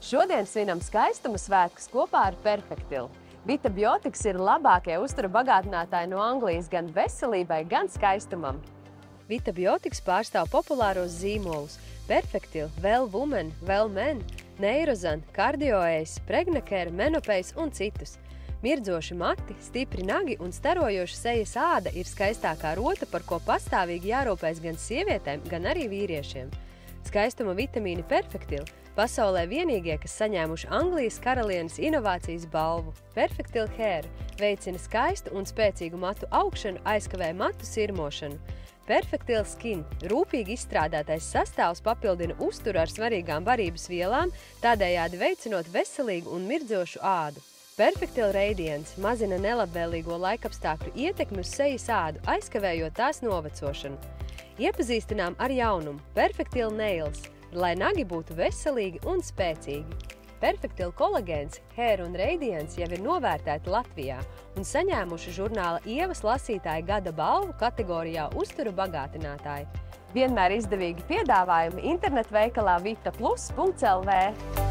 Šodien svinam skaistuma svētkus kopā ar Perfektilu. Vitabiotiks ir labākie uztura bagātinātāji no Anglijas gan veselībai, gan skaistumam. Vitabiotiks pārstāv populāros zīmolus Perfektil, Well Woman, Well Men, Neirozan, Kardioēs, Pregnacare, Menopēs un citus. Mirdzoši mati, stipri nagi un starojoša sejas āda ir skaistākā rota, par ko pastāvīgi jārūpēs gan sievietēm, gan arī vīriešiem. Skaistuma vitamīni Perfektil pasaulē vienīgie, kas saņēmuši Anglijas karalienes inovācijas balvu. Perfektil Hair veicina skaistu un spēcīgu matu augšanu, aizkavē matu sirmošanu. Perfektil Skin rūpīgi izstrādātais sastāvs papildina uzturu ar svarīgām barības vielām, tādējādi veicinot veselīgu un mirdzošu ādu. Perfektil Radiance mazina nelabvēlīgo laikapstākļu ietekmi uz sejas ādu, aizkavējot tās novecošanu. Iepazīstinām ar jaunumu Perfektil Nails, lai nagi būtu veselīgi un spēcīgi. Perfektil kolagēns, Hair un Radiance jau ir novērtēti Latvijā un saņēmuši žurnāla Ievas lasītāja gada balvu kategorijā uzturu bagātinātāji. Vienmēr izdevīgi piedāvājumi internetveikalā vitaplus.lv.